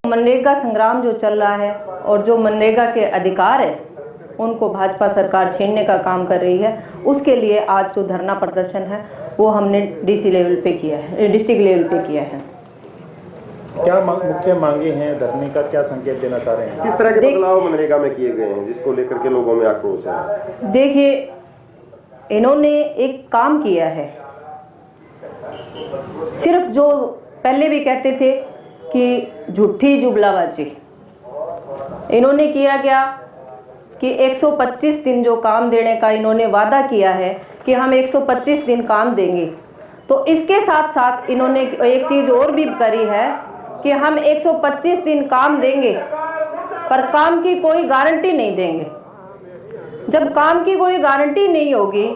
मनरेगा संग्राम जो चल रहा है और जो मनरेगा के अधिकार है उनको भाजपा सरकार छीनने का काम कर रही है, उसके लिए आज जो धरना प्रदर्शन है वो हमने डीसी लेवल पे किया है, डिस्ट्रिक्ट लेवल पे किया है। क्या मुख्य मांगे हैं धरने का, क्या संकेत देना चाह रहे हैं? किस तरह के बदलाव मनरेगा में किए गए हैं जिसको लेकर के लोगों में आक्रोश है? देखिए, इन्होंने एक काम किया है, सिर्फ जो पहले भी कहते थे कि झूठी जुमलाबाजी, इन्होंने किया क्या कि 125 दिन जो काम देने का इन्होंने वादा किया है कि हम 125 दिन काम देंगे, तो इसके साथ साथ इन्होंने एक चीज़ और भी करी है कि हम 125 दिन काम देंगे पर काम की कोई गारंटी नहीं देंगे। जब काम की कोई गारंटी नहीं होगी,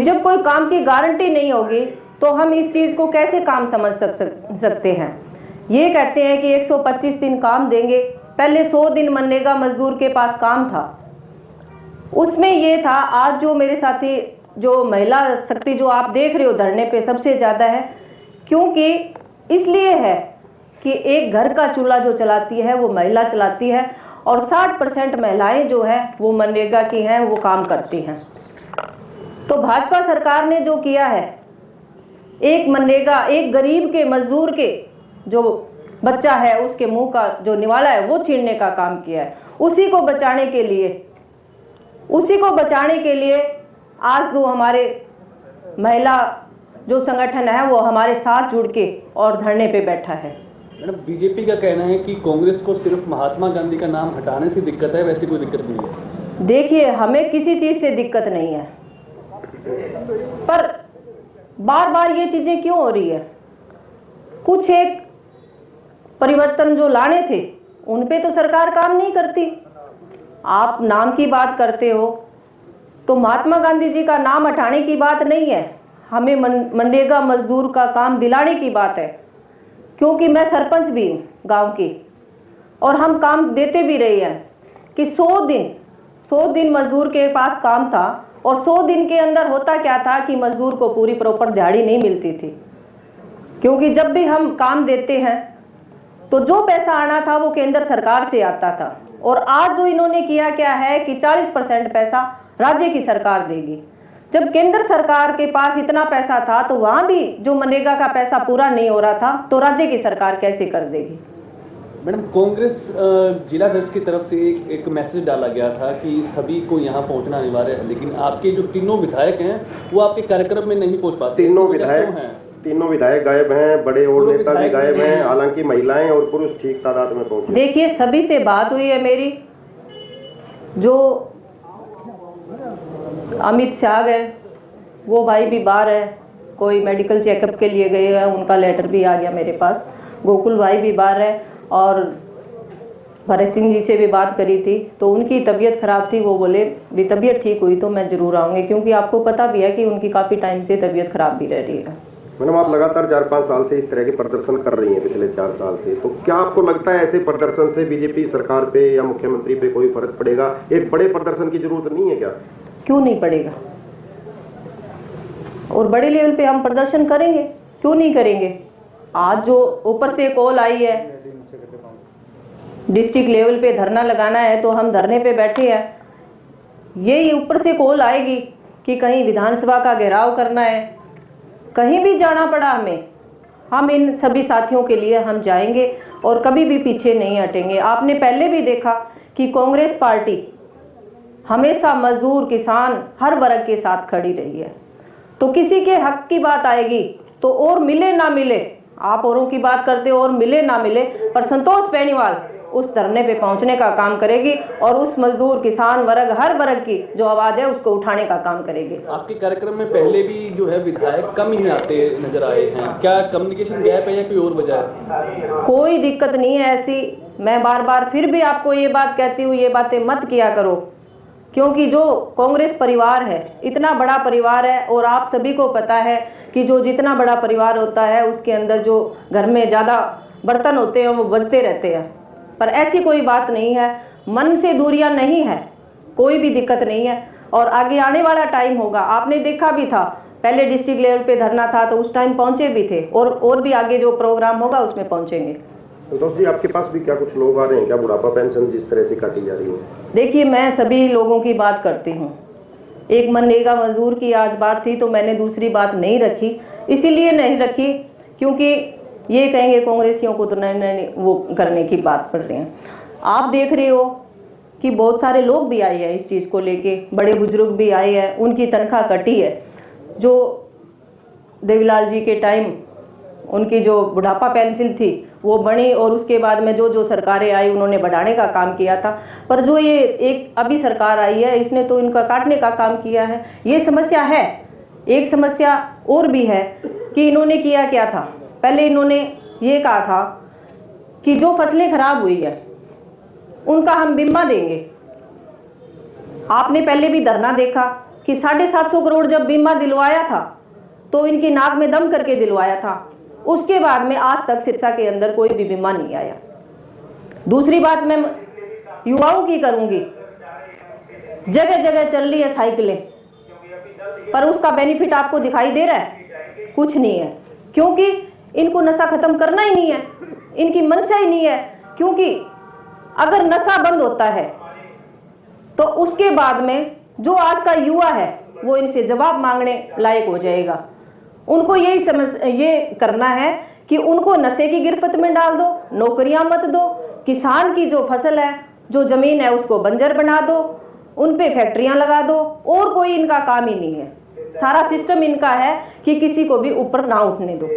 जब कोई काम की गारंटी नहीं होगी तो हम इस चीज़ को कैसे काम समझ सकते हैं। ये कहते हैं कि 125 दिन काम देंगे, पहले 100 दिन मनरेगा मजदूर के पास काम था, उसमें ये था। आज जो मेरे साथी जो महिला शक्ति जो आप देख रहे हो धरने पे सबसे ज़्यादा है, क्योंकि इसलिए है कि एक घर का चूल्हा जो चलाती है वो महिला चलाती है और 60% महिलाएं जो है वो मनरेगा की हैं, वो काम करती हैं। तो भाजपा सरकार ने जो किया है, एक मनरेगा, एक गरीब के मजदूर के जो बच्चा है उसके मुंह का जो निवाला है वो छीनने का काम किया है। उसी को बचाने के लिए आज जो हमारे महिला जो संगठन है वो हमारे साथ जुड़ के और धरने पे बैठा है। मैडम, बीजेपी का कहना है कि कांग्रेस को सिर्फ महात्मा गांधी का नाम हटाने से दिक्कत है, वैसी कोई दिक्कत नहीं है। देखिए, हमें किसी चीज़ से दिक्कत नहीं है, पर बार बार ये चीज़ें क्यों हो रही है? कुछ एक परिवर्तन जो लाने थे उन पे तो सरकार काम नहीं करती। आप नाम की बात करते हो तो महात्मा गांधी जी का नाम हटाने की बात नहीं है, हमें मनरेगा मजदूर का काम दिलाने की बात है। क्योंकि मैं सरपंच भी हूँ गांव की और हम काम देते भी रहे हैं कि 100 दिन मजदूर के पास काम था और 100 दिन के अंदर होता क्या था कि मजदूर को पूरी प्रॉपर दिहाड़ी नहीं मिलती थी। क्योंकि जब भी हम काम देते हैं तो जो पैसा आना था वो केंद्र सरकार से आता था, और आज जो इन्होंने किया क्या है कि 40% पैसा राज्य की सरकार देगी। जब केंद्र सरकार के पास इतना पैसा था तो वहाँ भी जो मनरेगा का पैसा पूरा नहीं हो रहा था तो राज्य की सरकार कैसे कर देगी? मैडम, कांग्रेस जिला अध्यक्ष की तरफ से एक मैसेज डाला गया था कि सभी को यहाँ पहुँचना अनिवार्य है, लेकिन आपके जो तीनों विधायक हैं वो आपके कार्यक्रम में नहीं पहुँच पाते। तीनों विधायक गायब हैं, बड़े और नेता भी गायब हैं, हालांकि महिलाएं और पुरुष ठीक तादाद में पहुंचे। देखिए, सभी से बात हुई है मेरी, जो अमित शाह है वो भाई भी बाहर है, कोई मेडिकल चेकअप के लिए गए हैं, उनका लेटर भी आ गया मेरे पास। गोकुल भाई भी बाहर है और भरत सिंह जी से भी बात करी थी तो उनकी तबीयत खराब थी, वो बोले भी तबीयत ठीक हुई तो मैं जरूर आऊँगी, क्योंकि आपको पता भी है कि उनकी काफ़ी टाइम से तबीयत खराब भी रह रही है। मैडम, आप लगातार 4-5 साल से इस तरह के प्रदर्शन कर रही हैं, पिछले 4 साल से, तो क्या आपको लगता है ऐसे प्रदर्शन से बीजेपी सरकार पे या मुख्यमंत्री पे कोई फर्क पड़ेगा? एक बड़े प्रदर्शन की जरूरत नहीं है क्या? क्यों नहीं पड़ेगा, और बड़े लेवल पे हम प्रदर्शन करेंगे, क्यों नहीं करेंगे। आज जो ऊपर से कॉल आई है डिस्ट्रिक्ट लेवल पे धरना लगाना है तो हम धरने पे बैठे हैं। ये ऊपर से कॉल आएगी कि कहीं विधानसभा का घेराव करना है, कहीं भी जाना पड़ा हमें, हम इन सभी साथियों के लिए हम जाएंगे और कभी भी पीछे नहीं हटेंगे। आपने पहले भी देखा कि कांग्रेस पार्टी हमेशा मजदूर, किसान, हर वर्ग के साथ खड़ी रही है। तो किसी के हक की बात आएगी तो और मिले ना मिले, आप औरों की बात करते हो और मिले ना मिले, पर संतोष बेनीवाल उस धरने पे पहुंचने का काम करेगी और उस मजदूर, किसान वर्ग, हर वर्ग की जो आवाज है उसको उठाने का काम करेगी। आपके कार्यक्रम में पहले भी जो है विधायक कम ही आते नजर आए हैं, क्या कम्युनिकेशन गैप है या कोई और वजह है? कोई दिक्कत नहीं है ऐसी, मैं बार बार फिर भी आपको ये बात कहती हूँ, ये बातें मत किया करो, क्योंकि जो कांग्रेस परिवार है इतना बड़ा परिवार है और आप सभी को पता है कि जो जितना बड़ा परिवार होता है उसके अंदर जो घर में ज़्यादा बर्तन होते हैं वो बजते रहते हैं, पर ऐसी कोई बात नहीं है, मन से दूरियां नहीं है, कोई भी दिक्कत नहीं है। और आगे आने वाला टाइम होगा, आपने देखा भी था पहले डिस्ट्रिक्ट लेवल पे धरना था तो उस टाइम पहुंचे भी थे, और भी आगे जो प्रोग्राम होगा उसमें पहुंचेंगे। संतोष जी, आपके पास भी क्या कुछ लोग आ रहे हैं क्या? बुढ़ापा पेंशन जिस तरह से काटी जा रही है। देखिए, मैं सभी लोगों की बात करती हूँ। एक मनरेगा मजदूर की आज बात थी तो मैंने दूसरी बात नहीं रखी, इसीलिए नहीं रखी क्योंकि ये कहेंगे कांग्रेसियों को तो नहीं वो करने की बात पड़ रही है। आप देख रहे हो कि बहुत सारे लोग भी आए हैं इस चीज़ को लेके, बड़े बुजुर्ग भी आए हैं, उनकी तनख्वाह कटी है। जो देवीलाल जी के टाइम उनकी जो बुढ़ापा पेंशन थी वो बनी, और उसके बाद में जो सरकारें आई उन्होंने बढ़ाने का काम किया था, पर जो ये एक अभी सरकार आई है इसने तो इनका काटने का काम किया है। ये समस्या है। एक समस्या और भी है कि इन्होंने किया क्या था। पहले इन्होंने ये कहा था कि जो फसलें खराब हुई है उनका हम बीमा देंगे। आपने पहले भी धरना देखा कि 750 करोड़ जब बीमा दिलवाया था तो इनकी नाक में दम करके दिलवाया था। उसके बाद में आज तक सिरसा के अंदर कोई भी बीमा नहीं आया। दूसरी बात मैं युवाओं की करूंगी, जगह जगह चल रही है साइकिलें, पर उसका बेनिफिट आपको दिखाई दे रहा है? कुछ नहीं है, क्योंकि इनको नशा खत्म करना ही नहीं है, इनकी मंशा ही नहीं है। क्योंकि अगर नशा बंद होता है तो उसके बाद में जो आज का युवा है वो इनसे जवाब मांगने लायक हो जाएगा। उनको ये करना है कि उनको नशे की गिरफ्त में डाल दो, नौकरियां मत दो, किसान की जो फसल है, जो जमीन है उसको बंजर बना दो, उन पे फैक्ट्रियां लगा दो, और कोई इनका काम ही नहीं है। सारा सिस्टम इनका है कि किसी को भी ऊपर ना उठने दो।